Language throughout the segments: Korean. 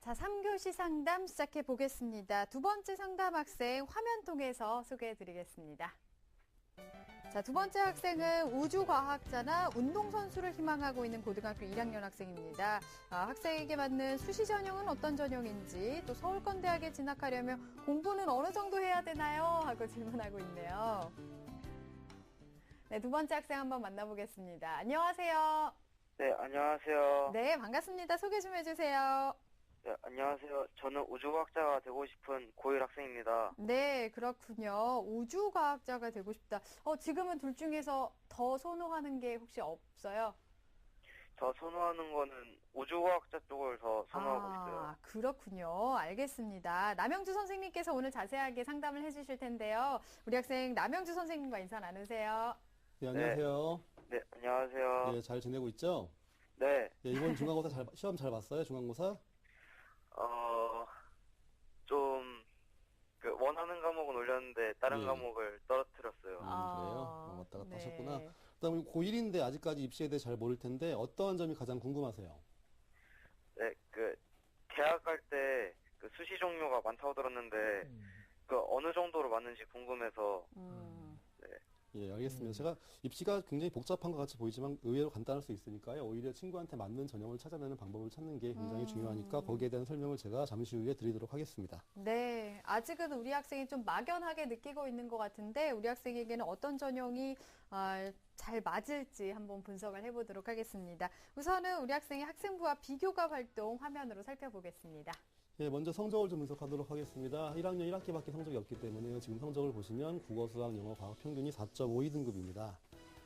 자, 3교시 상담 시작해 보겠습니다. 두 번째 상담 학생 화면 통해서 소개해 드리겠습니다. 자, 두 번째 학생은 우주과학자나 운동선수를 희망하고 있는 고등학교 1학년 학생입니다. 학생에게 맞는 수시 전형은 어떤 전형인지, 또 서울권대학에 진학하려면 공부는 어느 정도 해야 되나요? 하고 질문하고 있네요. 네, 두 번째 학생 한번 만나보겠습니다. 안녕하세요. 네, 안녕하세요. 네, 반갑습니다. 소개 좀 해주세요. 네, 안녕하세요. 저는 우주과학자가 되고 싶은 고1 학생입니다. 네, 그렇군요. 우주과학자가 되고 싶다. 지금은 둘 중에서 더 선호하는 게 혹시 없어요? 저 선호하는 거는 우주과학자 쪽을 더 선호하고 있어요. 그렇군요. 알겠습니다. 남영주 선생님께서 오늘 자세하게 상담을 해주실 텐데요. 우리 학생 남영주 선생님과 인사 나누세요. 네, 안녕하세요. 네, 안녕하세요. 네, 잘 지내고 있죠? 네. 네, 이번 중간고사 시험 잘 봤어요? 중간고사? 좀, 원하는 과목은 올렸는데, 다른 네. 과목을 떨어뜨렸어요. 그래요? 왔다 갔다 네. 하셨구나. 그다음에 고1인데 아직까지 입시에 대해 잘 모를 텐데, 어떠한 점이 가장 궁금하세요? 네, 대학 갈 때, 수시 종류가 많다고 들었는데, 어느 정도로 많은지 궁금해서, 네. 예, 알겠습니다. 제가 입시가 굉장히 복잡한 것 같이 보이지만 의외로 간단할 수 있으니까요. 오히려 친구한테 맞는 전형을 찾아내는 방법을 찾는 게 굉장히 중요하니까 거기에 대한 설명을 제가 잠시 후에 드리도록 하겠습니다. 네, 아직은 우리 학생이 좀 막연하게 느끼고 있는 것 같은데 우리 학생에게는 어떤 전형이 잘 맞을지 한번 분석을 해보도록 하겠습니다. 우선은 우리 학생의 학생부와 비교과 활동 화면으로 살펴보겠습니다. 예, 먼저 성적을 좀 분석하도록 하겠습니다. 1학년 1학기밖에 성적이 없기 때문에 지금 성적을 보시면 국어, 수학, 영어, 과학 평균이 4.52등급입니다.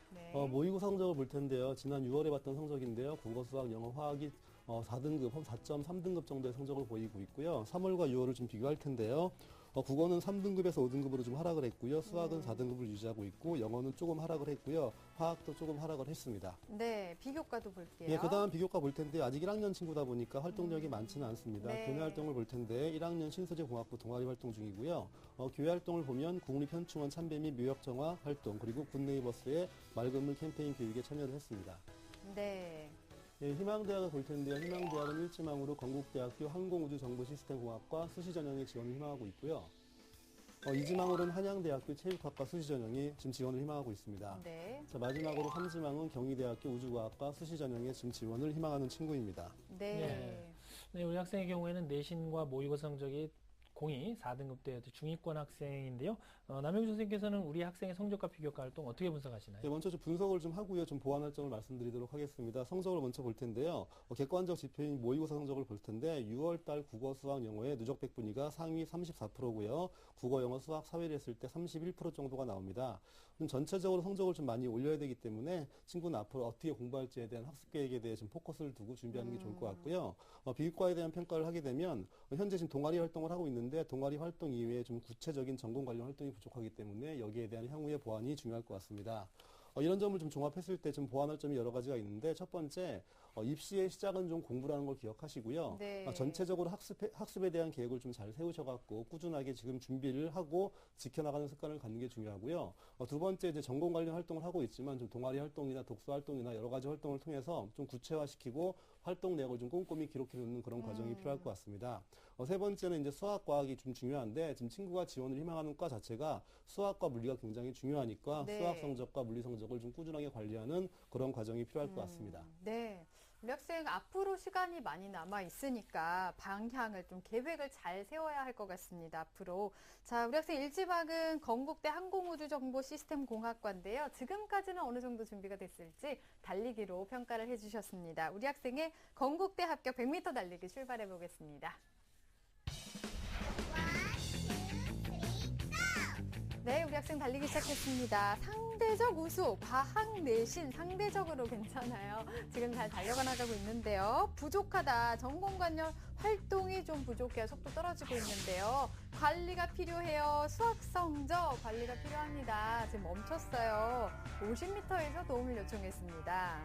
네. 모의고사 성적을 볼 텐데요. 지난 6월에 봤던 성적인데요. 국어, 수학, 영어, 화학이 4등급, 4.3등급 정도의 성적을 보이고 있고요. 3월과 6월을 좀 비교할 텐데요. 국어는 3등급에서 5등급으로 좀 하락을 했고요. 수학은 4등급을 유지하고 있고 영어는 조금 하락을 했고요. 화학도 조금 하락을 했습니다. 네, 비교과도 볼게요. 예, 그 다음 비교과 볼 텐데 아직 1학년 친구다 보니까 활동력이 많지는 않습니다. 네. 교내 활동을 볼 텐데 1학년 신소재공학부 동아리 활동 중이고요. 교회 활동을 보면 국립현충원 참배 및 묘역정화 활동 그리고 굿네이버스의 맑은물 캠페인 교육에 참여를 했습니다. 네. 예, 희망대학을 볼 텐데요. 희망대학은 일지망으로 건국대학교 항공우주정보시스템공학과 수시 전형에 지원을 희망하고 있고요. 이지망으로는 한양대학교 체육학과 수시 전형이 지금 지원을 희망하고 있습니다. 네. 자, 마지막으로 3지망은 경희대학교 우주과학과 수시 전형에 지금 지원을 희망하는 친구입니다. 네. 네, 우리 학생의 경우에는 내신과 모의고사 성적이 공이 4등급대 중위권 학생인데요. 남영주 선생님께서는 우리 학생의 성적과 비교과 활동 어떻게 분석하시나요? 네, 먼저 좀 분석을 좀 하고요. 좀 보완할 점을 말씀드리도록 하겠습니다. 성적을 먼저 볼 텐데요. 객관적 지표인 모의고사 성적을 볼 텐데 6월달 국어, 수학, 영어의 누적 백분위가 상위 34%고요. 국어, 영어, 수학, 사회를 했을 때 31% 정도가 나옵니다. 전체적으로 성적을 좀 많이 올려야 되기 때문에 친구는 앞으로 어떻게 공부할지에 대한 학습 계획에 대해 좀 포커스를 두고 준비하는 게 좋을 것 같고요. 비교과에 대한 평가를 하게 되면 현재 지금 동아리 활동을 하고 있는데 동아리 활동 이외에 좀 구체적인 전공 관련 활동이 부족하기 때문에 여기에 대한 향후의 보완이 중요할 것 같습니다. 이런 점을 좀 종합했을 때 좀 보완할 점이 여러 가지가 있는데 첫 번째 입시의 시작은 좀 공부라는 걸 기억하시고요. 네. 전체적으로 학습에 대한 계획을 좀 잘 세우셔갖고 꾸준하게 지금 준비를 하고 지켜나가는 습관을 갖는 게 중요하고요. 두 번째 이제 전공 관련 활동을 하고 있지만 좀 동아리 활동이나 독서 활동이나 여러 가지 활동을 통해서 좀 구체화시키고 활동 내역을 좀 꼼꼼히 기록해 놓는 그런 과정이 필요할 것 같습니다. 세 번째는 이제 수학 과학이 좀 중요한데 지금 친구가 지원을 희망하는 과 자체가 수학과 물리가 굉장히 중요하니까 네. 수학 성적과 물리 성적을 좀 꾸준하게 관리하는 그런 과정이 필요할 것 같습니다. 네. 우리 학생 앞으로 시간이 많이 남아 있으니까 방향을 좀 계획을 잘 세워야 할 것 같습니다. 앞으로. 자, 우리 학생 1지망은 건국대 항공우주정보시스템공학과인데요. 지금까지는 어느 정도 준비가 됐을지 달리기로 평가를 해주셨습니다. 우리 학생의 건국대 합격 100m 달리기 출발해 보겠습니다. 네, 우리 학생 달리기 시작했습니다. 상대적 우수, 과학 내신 상대적으로 괜찮아요. 지금 잘 달려가나가고 있는데요. 부족하다. 전공 관련 활동이 좀 부족해요. 속도 떨어지고 있는데요. 관리가 필요해요. 수학 성적 관리가 필요합니다. 지금 멈췄어요. 50m에서 도움을 요청했습니다.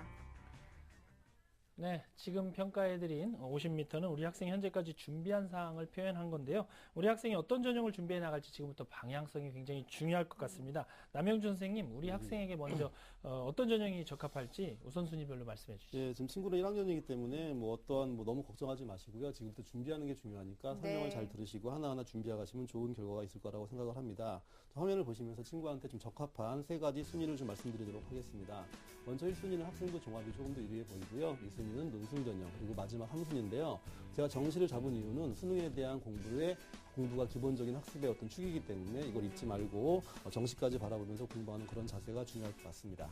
네, 지금 평가해드린 50m는 우리 학생이 현재까지 준비한 사항을 표현한 건데요. 우리 학생이 어떤 전형을 준비해 나갈지 지금부터 방향성이 굉장히 중요할 것 같습니다. 남영준 선생님, 우리 학생에게 먼저 어떤 전형이 적합할지 우선순위별로 말씀해 주시죠. 예, 지금 친구는 1학년이기 때문에 뭐 어떠한 뭐 너무 걱정하지 마시고요. 지금부터 준비하는 게 중요하니까 설명을 네. 잘 들으시고 하나하나 준비해 가시면 좋은 결과가 있을 거라고 생각을 합니다. 화면을 보시면서 친구한테 좀 적합한 3가지 순위를 좀 말씀드리도록 하겠습니다. 먼저 1순위는 학생부 종합이 조금 더 유리해 보이고요. 2순위는 논술 전형, 그리고 마지막 3순위인데요. 제가 정시를 잡은 이유는 수능에 대한 공부가 기본적인 학습의 어떤 축이기 때문에 이걸 잊지 말고 정시까지 바라보면서 공부하는 그런 자세가 중요할 것 같습니다.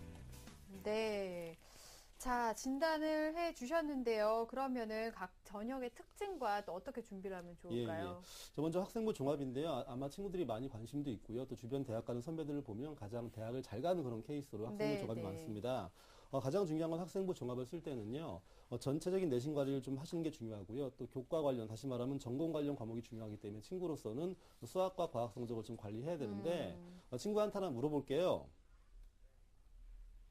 네. 자, 진단을 해 주셨는데요. 그러면은 각 전형의 특징과 또 어떻게 준비를 하면 좋을까요? 저 먼저 학생부 종합인데요. 아마 친구들이 많이 관심도 있고요. 또 주변 대학 가는 선배들을 보면 가장 대학을 잘 가는 그런 케이스로 학생부 네, 종합이 네. 많습니다. 가장 중요한 건 학생부 종합을 쓸 때는요. 전체적인 내신 관리를 좀 하시는 게 중요하고요. 또 교과 관련, 다시 말하면 전공 관련 과목이 중요하기 때문에 친구로서는 수학과 과학 성적을 좀 관리해야 되는데 친구한테 하나 물어볼게요.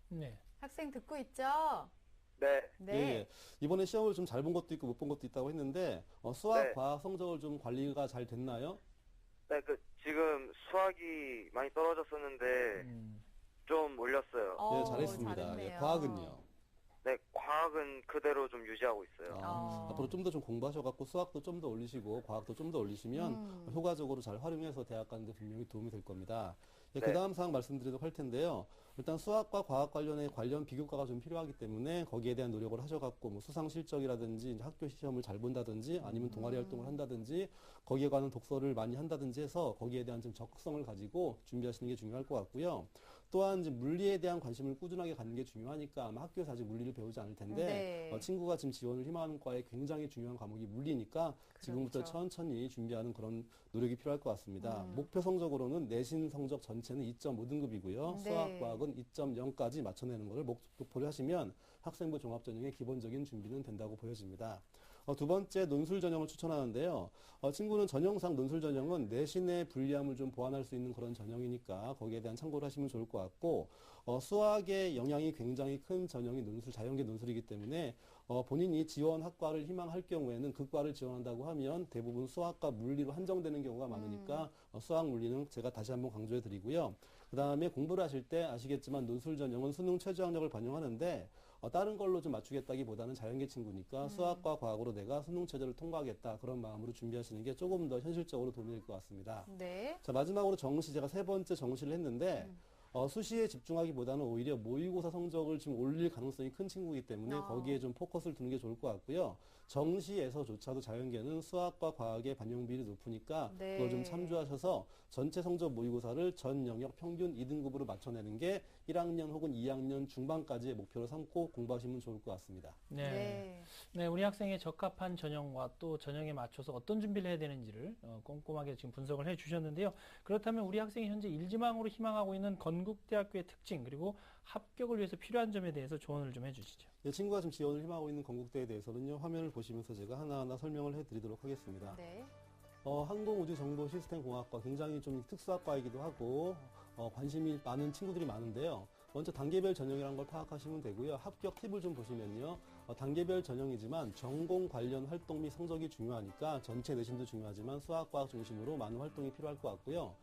네. 학생 듣고 있죠? 네. 네. 예. 이번에 시험을 좀 잘 본 것도 있고 못 본 것도 있다고 했는데 수학, 네. 과학 성적을 좀 관리가 잘 됐나요? 네, 지금 수학이 많이 떨어졌었는데 좀 올렸어요. 네, 잘했습니다. 잘했네요. 과학은요? 네, 과학은 그대로 좀 유지하고 있어요. 앞으로 좀 더 좀 공부하셔갖고 수학도 좀 더 올리시고 과학도 좀 더 올리시면 효과적으로 잘 활용해서 대학 가는데 분명히 도움이 될 겁니다. 예, 네. 그 다음 사항 말씀드리도록 할 텐데요. 일단 수학과 과학 관련 비교과가 좀 필요하기 때문에 거기에 대한 노력을 하셔갖고 뭐 수상 실적이라든지 이제 학교 시험을 잘 본다든지 아니면 동아리 활동을 한다든지 거기에 관한 독서를 많이 한다든지 해서 거기에 대한 좀 적극성을 가지고 준비하시는 게 중요할 것 같고요. 또한 이제 물리에 대한 관심을 꾸준하게 갖는 게 중요하니까 아마 학교에서 아직 물리를 배우지 않을 텐데 네. 친구가 지금 지원을 희망하는 과에 굉장히 중요한 과목이 물리니까 지금부터 그렇죠. 천천히 준비하는 그런 노력이 필요할 것 같습니다. 목표 성적으로는 내신 성적 전체는 2.5등급이고요. 네. 수학, 과학은 2.0까지 맞춰내는 것을 목표를 하시면 학생부 종합전형의 기본적인 준비는 된다고 보여집니다. 두 번째 논술 전형을 추천하는데요. 친구는 전형상 논술 전형은 내신의 불리함을 좀 보완할 수 있는 그런 전형이니까 거기에 대한 참고를 하시면 좋을 것 같고 수학의 영향이 굉장히 큰 전형이 자연계 논술이기 때문에 본인이 지원 학과를 희망할 경우에는 그 과를 지원한다고 하면 대부분 수학과 물리로 한정되는 경우가 많으니까 수학 물리는 제가 다시 한번 강조해 드리고요. 그 다음에 공부를 하실 때 아시겠지만 논술 전형은 수능 최저학력을 반영하는데 다른 걸로 좀 맞추겠다기보다는 자연계 친구니까 수학과 과학으로 내가 수능 최저를 통과하겠다 그런 마음으로 준비하시는 게 조금 더 현실적으로 도움이 될 것 같습니다. 네. 자, 마지막으로 정시 제가 3번째 정시를 했는데 수시에 집중하기보다는 오히려 모의고사 성적을 지금 올릴 가능성이 큰 친구이기 때문에 거기에 좀 포커스를 두는 게 좋을 것 같고요. 정시에서조차도 자연계는 수학과 과학의 반영 비율이 높으니까 네. 그걸 좀 참조하셔서 전체 성적 모의고사를 전 영역 평균 2등급으로 맞춰내는 게 1학년 혹은 2학년 중반까지의 목표로 삼고 공부하시면 좋을 것 같습니다. 네. 네, 우리 학생의 적합한 전형과 또 전형에 맞춰서 어떤 준비를 해야 되는지를 꼼꼼하게 지금 분석을 해 주셨는데요. 그렇다면 우리 학생이 현재 일지망으로 희망하고 있는 건국대학교의 특징 그리고 합격을 위해서 필요한 점에 대해서 조언을 좀 해주시죠. 친구가 지금 지원을 희망하고 있는 건국대에 대해서는요. 화면을 보시면서 제가 하나하나 설명을 해드리도록 하겠습니다. 네. 항공우주정보시스템공학과 굉장히 좀 특수학과이기도 하고 관심이 많은 친구들이 많은데요. 먼저 단계별 전형이라는 걸 파악하시면 되고요. 합격 팁을 좀 보시면요. 단계별 전형이지만 전공 관련 활동 및 성적이 중요하니까 전체 내신도 중요하지만 수학과학 중심으로 많은 활동이 필요할 것 같고요.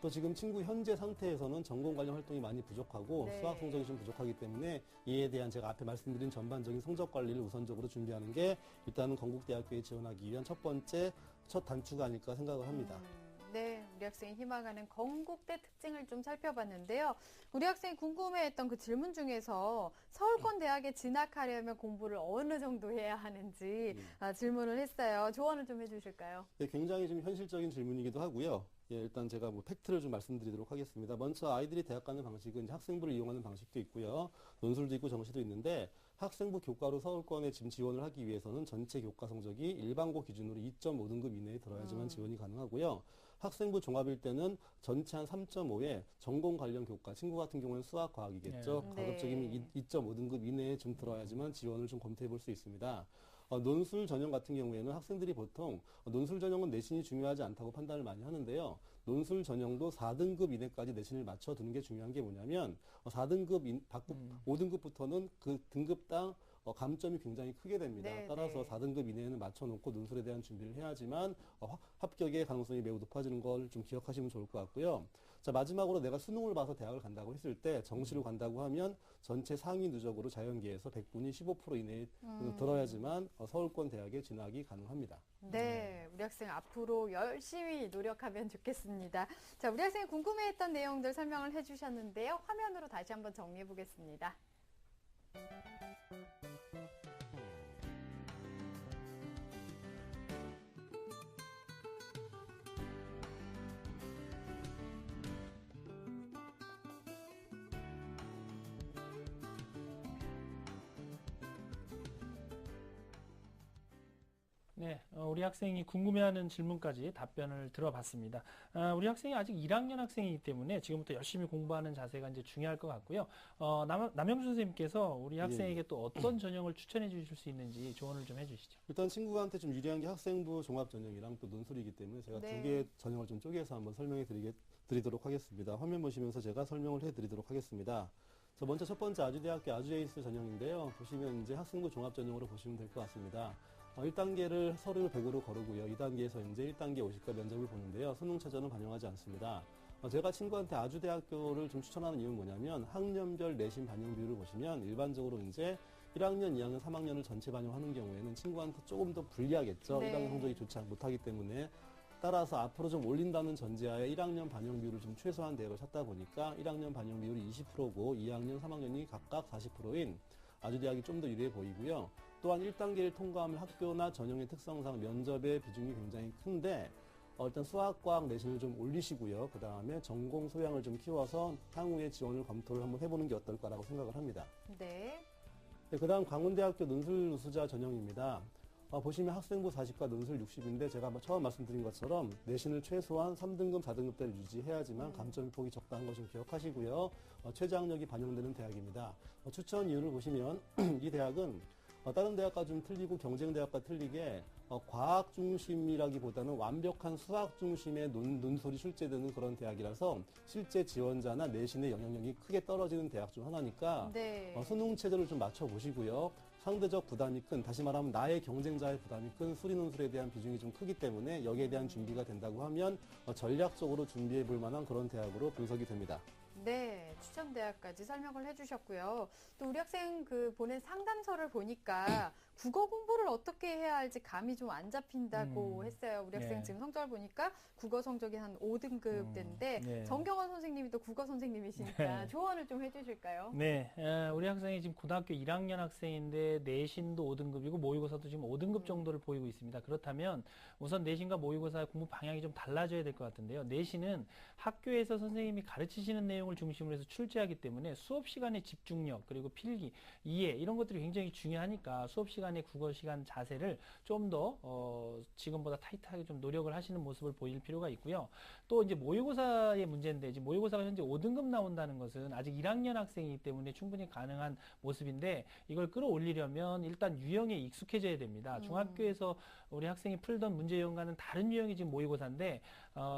또 지금 친구 현재 상태에서는 전공 관련 활동이 많이 부족하고 네. 수학 성적이 좀 부족하기 때문에 이에 대한 제가 앞에 말씀드린 전반적인 성적 관리를 우선적으로 준비하는 게 일단은 건국대학교에 지원하기 위한 첫 단추가 아닐까 생각을 합니다. 네, 우리 학생이 희망하는 건국대 특징을 좀 살펴봤는데요. 우리 학생이 궁금해했던 그 질문 중에서 서울권 대학에 진학하려면 공부를 어느 정도 해야 하는지 질문을 했어요. 조언을 좀 해주실까요? 네, 굉장히 좀 현실적인 질문이기도 하고요. 일단 제가 팩트를 좀 말씀드리도록 하겠습니다. 먼저 아이들이 대학 가는 방식은 이제 학생부를 이용하는 방식도 있고요. 논술도 있고 정시도 있는데 학생부 교과로 서울권에 지금 지원을 하기 위해서는 전체 교과 성적이 일반고 기준으로 2.5등급 이내에 들어야지만 지원이 가능하고요. 학생부 종합일 때는 전체 한 3.5에 전공 관련 교과, 친구 같은 경우는 수학, 과학이겠죠. 네. 가급적이면 2.5등급 이내에 좀 들어야지만 지원을 좀 검토해 볼 수 있습니다. 논술 전형 같은 경우에는 학생들이 보통 논술 전형은 내신이 중요하지 않다고 판단을 많이 하는데요. 논술 전형도 4등급 이내까지 내신을 맞춰두는 게 중요한 게 뭐냐면 4등급 5등급부터는 그 등급당 감점이 굉장히 크게 됩니다. 네, 따라서 네. 4등급 이내에는 맞춰놓고 논술에 대한 준비를 해야지만 합격의 가능성이 매우 높아지는 걸 좀 기억하시면 좋을 것 같고요. 자, 마지막으로 내가 수능을 봐서 대학을 간다고 했을 때 정시를 간다고 하면 전체 상위 누적으로 자연계에서 100분이 15% 이내에 들어야지만 서울권 대학에 진학이 가능합니다. 네, 우리 학생 앞으로 열심히 노력하면 좋겠습니다. 자, 우리 학생이 궁금해했던 내용들 설명을 해주셨는데요. 화면으로 다시 한번 정리해 보겠습니다. 네, 우리 학생이 궁금해하는 질문까지 답변을 들어봤습니다. 우리 학생이 아직 1학년 학생이기 때문에 지금부터 열심히 공부하는 자세가 이제 중요할 것 같고요. 남영준 선생님께서 우리 학생에게 또 어떤 전형을 추천해 주실 수 있는지 조언을 좀 해주시죠. 일단 친구한테 좀 유리한 게 학생부 종합 전형이랑 또 논술이기 때문에 제가 네. 두 개의 전형을 좀 쪼개서 한번 설명해 드리도록 하겠습니다. 화면 보시면서 제가 설명을 해 드리도록 하겠습니다. 자, 먼저 첫 번째 아주대학교 아주에이스 전형인데요. 보시면 이제 학생부 종합 전형으로 보시면 될 것 같습니다. 1단계를 서류 100으로 거르고요. 2단계에서 이제 1단계 50과 면접을 보는데요. 수능 최저는 반영하지 않습니다. 제가 친구한테 아주대학교를 좀 추천하는 이유는 뭐냐면 학년별 내신 반영 비율을 보시면 일반적으로 이제 1학년, 2학년, 3학년을 전체 반영하는 경우에는 친구한테 조금 더 불리하겠죠. 네. 1학년 성적이 좋지 못하기 때문에. 따라서 앞으로 좀 올린다는 전제하에 1학년 반영 비율을 좀 최소한 대로 찾다 보니까 1학년 반영 비율이 20%고 2학년, 3학년이 각각 40%인 아주대학이 좀 더 유리해 보이고요. 또한 1단계를 통과하면 학교나 전형의 특성상 면접의 비중이 굉장히 큰데 일단 수학, 과학 내신을 좀 올리시고요. 그 다음에 전공 소양을 좀 키워서 향후에 지원을 검토를 한번 해보는 게 어떨까라고 생각을 합니다. 네. 네, 그 다음 강원대학교 논술 우수자 전형입니다. 보시면 학생부 40과 논술 60인데 제가 처음 말씀드린 것처럼 내신을 최소한 3등급, 4등급대를 유지해야지만 감점 폭이 적다는 것 좀 기억하시고요. 최저학력이 반영되는 대학입니다. 추천 이유를 보시면 이 대학은 다른 대학과 좀 틀리고 경쟁대학과 틀리게 과학 중심이라기보다는 완벽한 수학 중심의 논술이 출제되는 그런 대학이라서 실제 지원자나 내신의 영향력이 크게 떨어지는 대학 중 하나니까 네. 수능 체제를 좀 맞춰보시고요. 상대적 부담이 큰, 다시 말하면 나의 경쟁자의 부담이 큰 수리 논술에 대한 비중이 좀 크기 때문에 여기에 대한 준비가 된다고 하면 전략적으로 준비해 볼 만한 그런 대학으로 분석이 됩니다. 네, 추천 대학까지 설명을 해주셨고요. 또 우리 학생 그 보낸 상담서를 보니까 국어 공부를 어떻게 해야 할지 감이 좀 안 잡힌다고 했어요. 우리 학생 네. 지금 성적을 보니까 국어 성적이 한 5등급대인데 네. 정경원 선생님이 또 국어 선생님이시니까 네. 조언을 좀 해주실까요? 네, 우리 학생이 지금 고등학교 1학년 학생인데 내신도 5등급이고 모의고사도 지금 5등급 정도를 보이고 있습니다. 그렇다면 우선 내신과 모의고사의 공부 방향이 좀 달라져야 될 것 같은데요. 내신은 학교에서 선생님이 가르치시는 내용을 중심으로 해서 출제하기 때문에 수업 시간의 집중력 그리고 필기, 이해 이런 것들이 굉장히 중요하니까 수업 시간의 국어 시간 자세를 좀 더 지금보다 타이트하게 좀 노력을 하시는 모습을 보일 필요가 있고요. 또 이제 모의고사의 문제인데 지금 모의고사가 현재 5등급 나온다는 것은 아직 1학년 학생이기 때문에 충분히 가능한 모습인데 이걸 끌어올리려면 일단 유형에 익숙해져야 됩니다. 중학교에서 우리 학생이 풀던 문제 유형과는 다른 유형이 지금 모의고사인데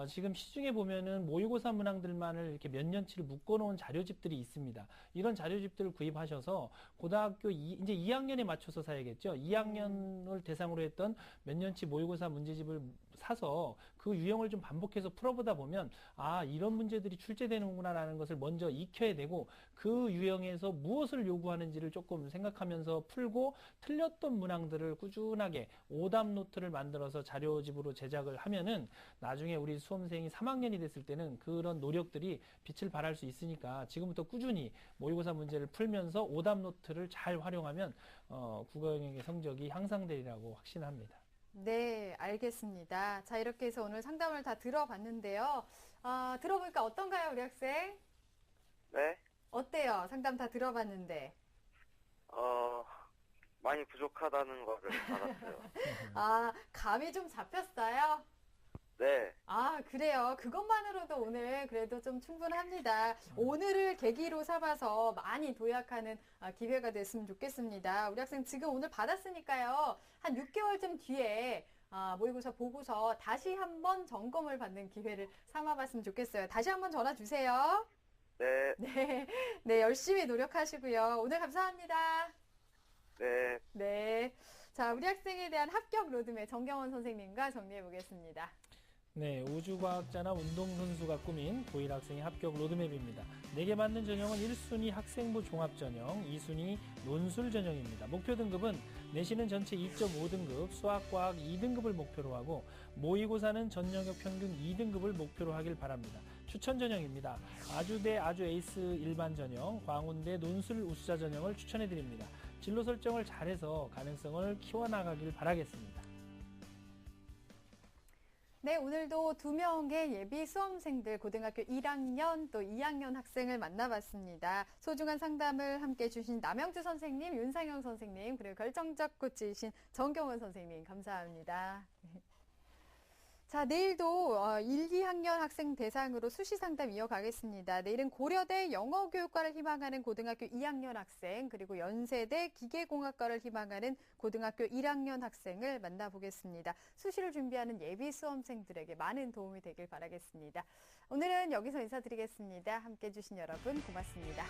지금 시중에 보면은 모의고사 문항들만을 이렇게 몇 년치를 묶어놓은 자료집들이 있습니다. 이런 자료집들을 구입하셔서 고등학교 이제 2학년에 맞춰서 사야겠죠. 2학년을 대상으로 했던 몇 년치 모의고사 문제집을 사서 그 유형을 좀 반복해서 풀어보다 보면 이런 문제들이 출제되는구나라는 것을 먼저 익혀야 되고 그 유형에서 무엇을 요구하는지를 조금 생각하면서 풀고 틀렸던 문항들을 꾸준하게 오답 노트를 만들어서 자료집으로 제작을 하면은 나중에 우리 수험생이 3학년이 됐을 때는 그런 노력들이 빛을 발할 수 있으니까 지금부터 꾸준히 모의고사 문제를 풀면서 오답 노트를 잘 활용하면 국어 영역의 성적이 향상되리라고 확신합니다. 네, 알겠습니다. 자, 이렇게 해서 오늘 상담을 다 들어봤는데요. 들어보니까 어떤가요, 우리 학생? 네? 어때요? 상담 다 들어봤는데. 많이 부족하다는 거를 알았어요. 감이 좀 잡혔어요? 네. 그래요. 그것만으로도 오늘 그래도 좀 충분합니다. 오늘을 계기로 삼아서 많이 도약하는 기회가 됐으면 좋겠습니다. 우리 학생 지금 오늘 받았으니까요. 한 6개월쯤 뒤에 모의고사 보고서 다시 한번 점검을 받는 기회를 삼아봤으면 좋겠어요. 다시 한번 전화 주세요. 네. 네, 열심히 노력하시고요. 오늘 감사합니다. 네. 네. 자, 우리 학생에 대한 합격 로드맵 정경원 선생님과 정리해 보겠습니다. 네, 우주과학자나 운동선수가 꾸민 고1 학생의 합격 로드맵입니다. 4개 맞는 전형은 1순위 학생부 종합전형, 2순위 논술 전형입니다. 목표 등급은 내신은 전체 2.5등급, 수학과학 2등급을 목표로 하고 모의고사는 전 영역 평균 2등급을 목표로 하길 바랍니다. 추천 전형입니다. 아주대 아주에이스 일반 전형, 광운대 논술 우수자 전형을 추천해드립니다. 진로 설정을 잘해서 가능성을 키워나가길 바라겠습니다. 네, 오늘도 2명의 예비 수험생들 고등학교 1학년 또 2학년 학생을 만나봤습니다. 소중한 상담을 함께 해주신 남영주 선생님, 윤상영 선생님, 그리고 결정적 코치이신 정경원 선생님 감사합니다. 자, 내일도 1, 2학년 학생 대상으로 수시 상담 이어가겠습니다. 내일은 고려대 영어교육과를 희망하는 고등학교 2학년 학생, 그리고 연세대 기계공학과를 희망하는 고등학교 1학년 학생을 만나보겠습니다. 수시를 준비하는 예비 수험생들에게 많은 도움이 되길 바라겠습니다. 오늘은 여기서 인사드리겠습니다. 함께해 주신 여러분 고맙습니다.